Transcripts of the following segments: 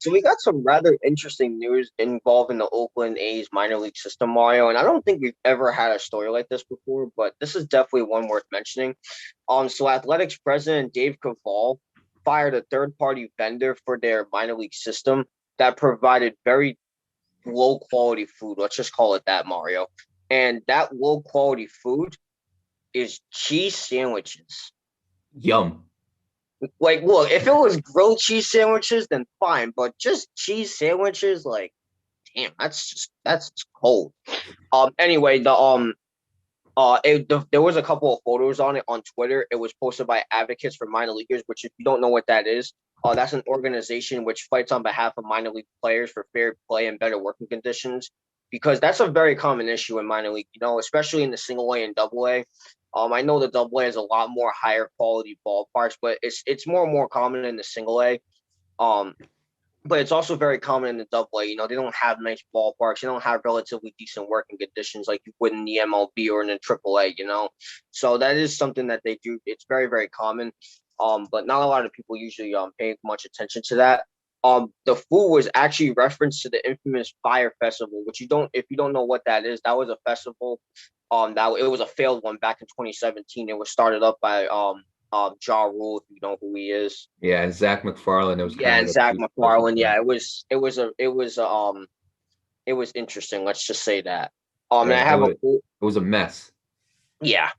So we got some rather interesting news involving the Oakland A's minor league system, Mario, and I don't think we've ever had a story like this before, but this is definitely one worth mentioning. So Athletics president Dave Caval fired a third-party vendor for their minor league system that provided very low-quality food. Let's just call it that, Mario. And that low-quality food is cheese sandwiches. Yum. Like, look, if it was grilled cheese sandwiches, then fine, but just cheese sandwiches, like, damn, that's just cold. Anyway, there was a couple of photos on it on Twitter. It was posted by Advocates for Minor Leaguers, which if you don't know what that is, that's an organization which fights on behalf of minor league players for fair play and better working conditions. Because that's a very common issue in minor league, especially in the single A and double A. I know the double A has a lot more higher quality ballparks, but it's more and more common in the single A. Um, but it's also very common in the double A. They don't have nice ballparks. They don't have relatively decent working conditions like you would in the MLB or in the triple A. So that is something that they do. It's very, very common. But not a lot of people usually pay much attention to that. The food was actually referenced to the infamous Fire Festival, which if you don't know what that is, that was a festival. That it was a failed one back in 2017. It was started up by Ja Rule, if you know who he is. Yeah, and Zach McFarlane, it was kind Yeah, of and like a Zach two-person McFarlane. Yeah, thing. it was interesting. Let's just say that. And Yeah, I have a quote. it was a mess. Yeah,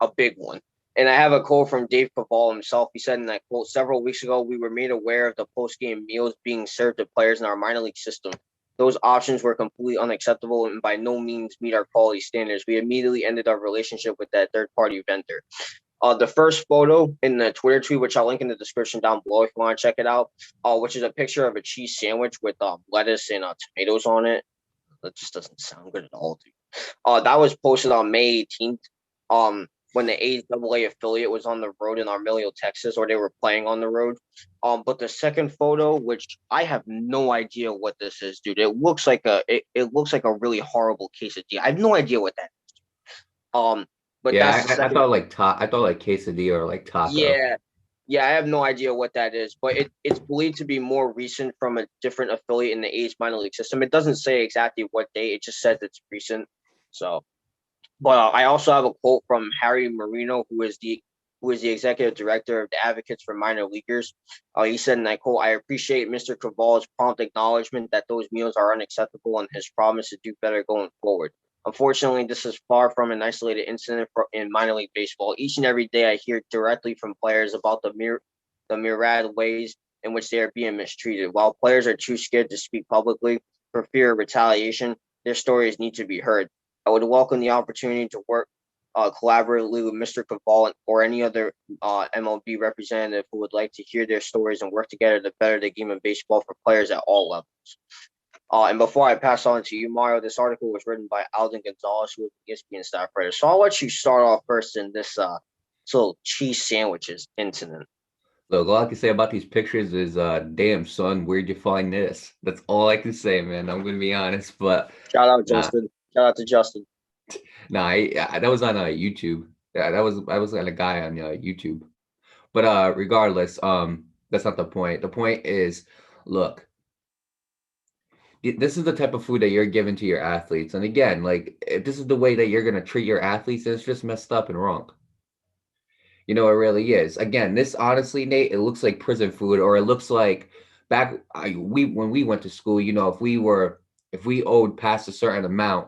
a big one. And I have a quote from Dave Caval himself. He said in that quote, several weeks ago, we were made aware of the post-game meals being served to players in our minor league system. Those options were completely unacceptable and by no means meet our quality standards. We immediately ended our relationship with that third-party vendor. The first photo in the Twitter tweet, which I'll link in the description down below if you want to check it out, which is a picture of a cheese sandwich with lettuce and tomatoes on it. That just doesn't sound good at all, dude. That was posted on May 18th. When the A affiliate was on the road in Armilio, Texas, or they were playing on the road. But the second photo, which I have no idea what this is, dude. It looks like a really horrible quesadilla. I have no idea what that is. But that's Yeah, the I second. thought I thought like quesadilla or like taco. Yeah, yeah, I have no idea what that is, but it's believed to be more recent from a different affiliate in the A's minor league system. It doesn't say exactly what date; it just says it's recent. So, but I also have a quote from Harry Marino, who is the executive director of the Advocates for Minor Leaguers. He said, and I quote, "I appreciate Mr. Caval's prompt acknowledgement that those meals are unacceptable and his promise to do better going forward. Unfortunately, this is far from an isolated incident in minor league baseball. Each and every day, I hear directly from players about the myriad ways in which they are being mistreated. While players are too scared to speak publicly for fear of retaliation, their stories need to be heard. I would welcome the opportunity to work collaboratively with Mr. Caval or any other MLB representative who would like to hear their stories and work together to better the game of baseball for players at all levels." And before I pass on to you, Mario, this article was written by Alden Gonzalez, who is the ESPN staff writer. So I'll let you start off first in this little cheese sandwiches incident. Look, all I can say about these pictures is, damn son, where'd you find this? That's all I can say, man. I'm gonna be honest, but Shout out, nah, Justin. Shout out to Justin. nah, that was on YouTube. Yeah, that was on a guy on YouTube. But regardless, that's not the point. The point is, look, this is the type of food that you're giving to your athletes, and again, like if this is the way that you're gonna treat your athletes, it's just messed up and wrong. It really is. Again, this honestly, Nate, it looks like prison food, or it looks like we when we went to school. If we owed past a certain amount,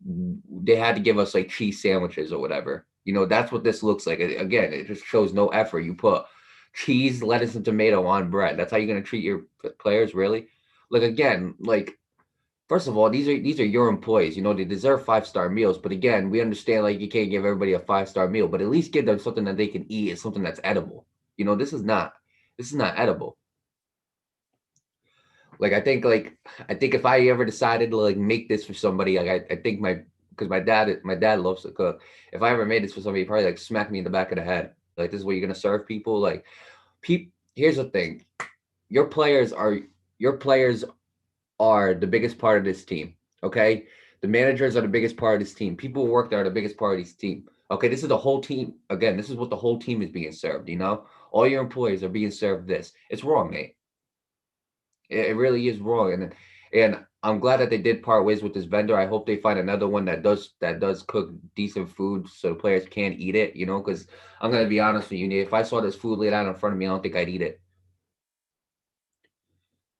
they had to give us like cheese sandwiches or whatever. That's what this looks like. Again, it just shows no effort. You put cheese, lettuce, and tomato on bread. That's how you're gonna treat your players, really? Like again, like first of all, these are your employees. They deserve 5-star meals. But again, we understand like you can't give everybody a 5-star meal, but at least give them something that they can eat and something that's edible. This is not edible. Like I think if I ever decided to like make this for somebody, like I think because my dad loves to cook. If I ever made this for somebody, he'd probably like smack me in the back of the head. Like this is what you're gonna serve people. Like, here's the thing: your players are your players are the biggest part of this team. Okay. The managers are the biggest part of this team. People who work there are the biggest part of this team. Okay. This is the whole team. Again, this is what the whole team is being served. All your employees are being served this. It's wrong, Nate. It really is wrong, and I'm glad that they did part ways with this vendor. I hope they find another one that does cook decent food so the players can eat it. Because I'm gonna be honest with you, Nate, if I saw this food laid out in front of me, I don't think I'd eat it.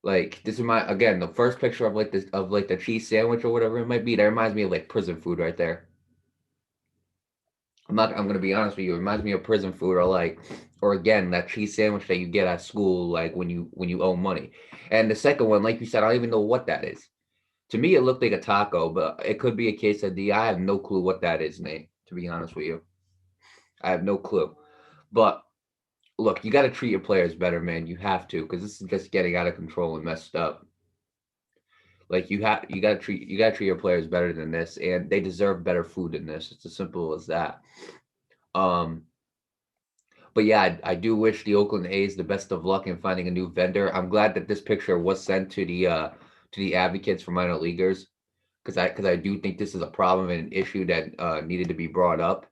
Like this is my again the first picture of like this of like the cheese sandwich or whatever it might be. That reminds me of like prison food right there. I'm gonna be honest with you. It reminds me of prison food or again that cheese sandwich that you get at school like when you owe money. And the second one, like you said, I don't even know what that is. To me, it looked like a taco, but it could be a quesadilla. I have no clue what that is, Nate. To be honest with you, I have no clue. But look, you got to treat your players better, man. You have to, because this is just getting out of control and messed up. Like you got to treat your players better than this, and they deserve better food than this. It's as simple as that. Um, but yeah, I do wish the Oakland A's the best of luck in finding a new vendor. I'm glad that this picture was sent to the advocates for minor leaguers because I do think this is a problem and an issue that needed to be brought up.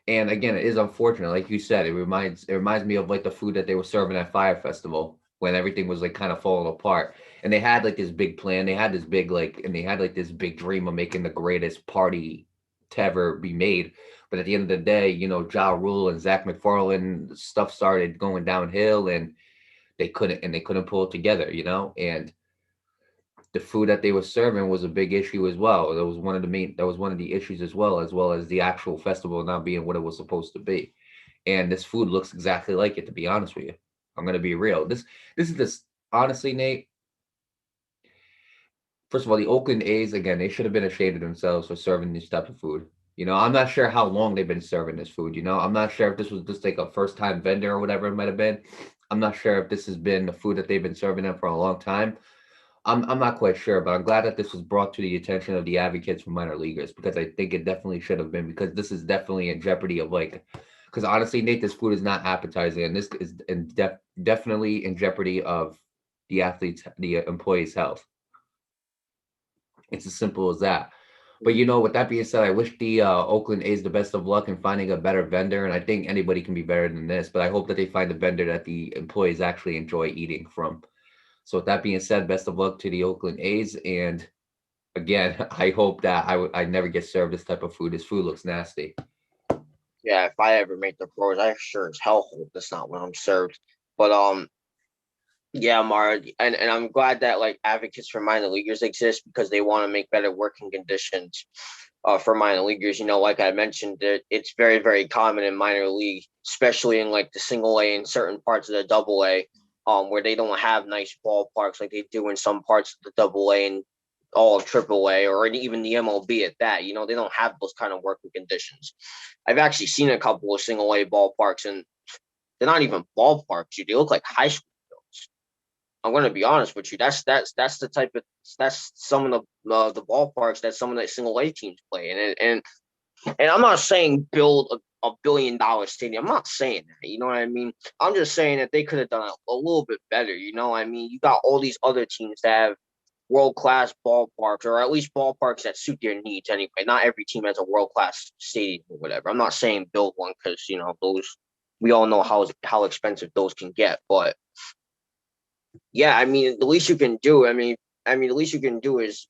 And again, it is unfortunate, like you said. It reminds me of like the food that they were serving at Fire Festival when everything was like kind of falling apart. And they had like this big plan. They had this big and they had like this big dream of making the greatest party to ever be made. But at the end of the day, Ja Rule and Zach McFarlane stuff started going downhill, and they couldn't pull it together. And the food that they were serving was a big issue as well. That was one of the issues as well as the actual festival not being what it was supposed to be. And this food looks exactly like it, to be honest with you. I'm gonna be real. This honestly, Nate. First of all, the Oakland A's again, they should have been ashamed of themselves for serving this type of food. I'm not sure how long they've been serving this food. I'm not sure if this was just like a first time vendor or whatever it might have been. I'm not sure if this has been the food that they've been serving them for a long time. I'm not quite sure, but I'm glad that this was brought to the attention of the advocates for minor leaguers because I think it definitely should have been because this is definitely in jeopardy of because honestly, Nate, this food is not appetizing and this is definitely in jeopardy of the employees' health. It's as simple as that. But with that being said, I wish the Oakland A's the best of luck in finding a better vendor, and I think anybody can be better than this. But I hope that they find a vendor that the employees actually enjoy eating from. So with that being said, best of luck to the Oakland A's. And again, I hope that I never get served this type of food. This food looks nasty. Yeah, if I ever make the pros, I sure as hell hope that's not what I'm served. But yeah, Mara, and I'm glad that like advocates for minor leaguers exist because they want to make better working conditions for minor leaguers. Like I mentioned, that it's very, very common in minor league, especially in like the single A and certain parts of the double A, where they don't have nice ballparks like they do in some parts of the double A and all of triple A or even the MLB at that. They don't have those kind of working conditions. I've actually seen a couple of single A ballparks and they're not even ballparks. They look like high school fields. I'm going to be honest with you. That's the type of that's some of the ballparks that some of the single A teams play. And I'm not saying build a $1 billion stadium. I'm not saying that. You know what I mean? I'm just saying that they could have done a little bit better. I mean, you got all these other teams that have world class ballparks, or at least ballparks that suit their needs anyway. Not every team has a world class stadium or whatever. I'm not saying build one because those we all know how expensive those can get. But yeah, I mean, the least you can do. The least you can do is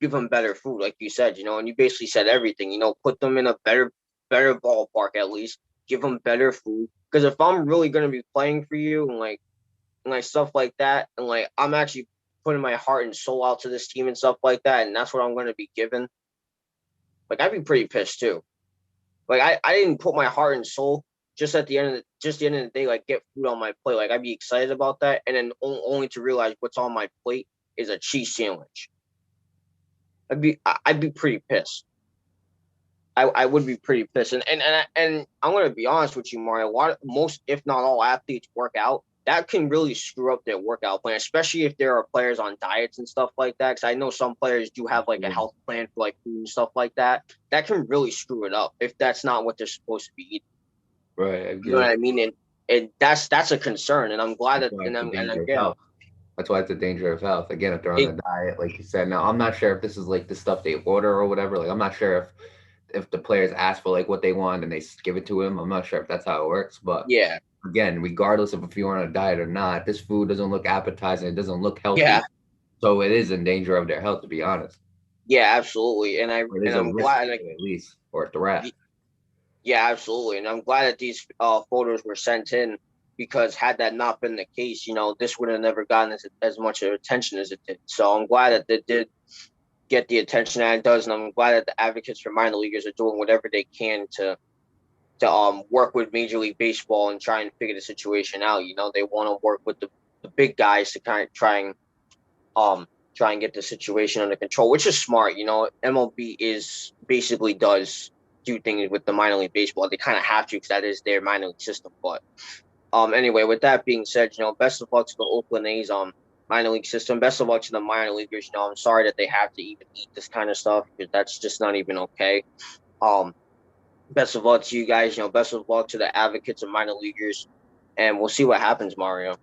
give them better food, like you said. And you basically said everything. Put them in a better ballpark at least. Give them better food. Because if I'm really gonna be playing for you and stuff like that, and like I'm actually putting my heart and soul out to this team and stuff like that, and that's what I'm gonna be given. Like I'd be pretty pissed too. Like I didn't put my heart and soul just the end of the day, like get food on my plate. Like I'd be excited about that, and then only to realize what's on my plate is a cheese sandwich. I'd be pretty pissed. I would be pretty pissed, and I'm gonna be honest with you, Mario. Most, if not all, athletes work out. That can really screw up their workout plan, especially if there are players on diets and stuff like that. Because I know some players do have like a health plan for like food and stuff like that. That can really screw it up if that's not what they're supposed to be eating. Right, I You know agree. what I mean? And that's a concern. And I'm glad That's that why it's a and danger of again, health. That's why it's a danger of health. Again, if they're on it a diet, like you said. Now, I'm not sure if this is like the stuff they order or whatever. Like, I'm not sure if the players ask for like what they want and they give it to him. I'm not sure if that's how it works, but Yeah, again, regardless of if you're on a diet or not, this food doesn't look appetizing. It doesn't look yeah, healthy, so it is in danger of their health, to be honest. yeah, absolutely. And Or it is a I'm risk glad. to it at least, or a threat. Yeah, absolutely. And I'm glad that these photos were sent in because had that not been the case, this would have never gotten as much attention as it did. So I'm glad that it did get the attention that it does, and I'm glad that the advocates for minor leaguers are doing whatever they can to work with Major League Baseball and try and figure the situation out. They want to work with the big guys to kind of um try and get the situation under control, which is smart. MLB is basically does do things with the minor league baseball. They kind of have to because that is their minor league system. But anyway, with that being said, best of luck to the Oakland A's minor league system. Best of luck to the minor leaguers. I'm sorry that they have to even eat this kind of stuff because that's just not even okay. Um, best of luck to you guys. Best of luck to the advocates of minor leaguers, and we'll see what happens, Mario.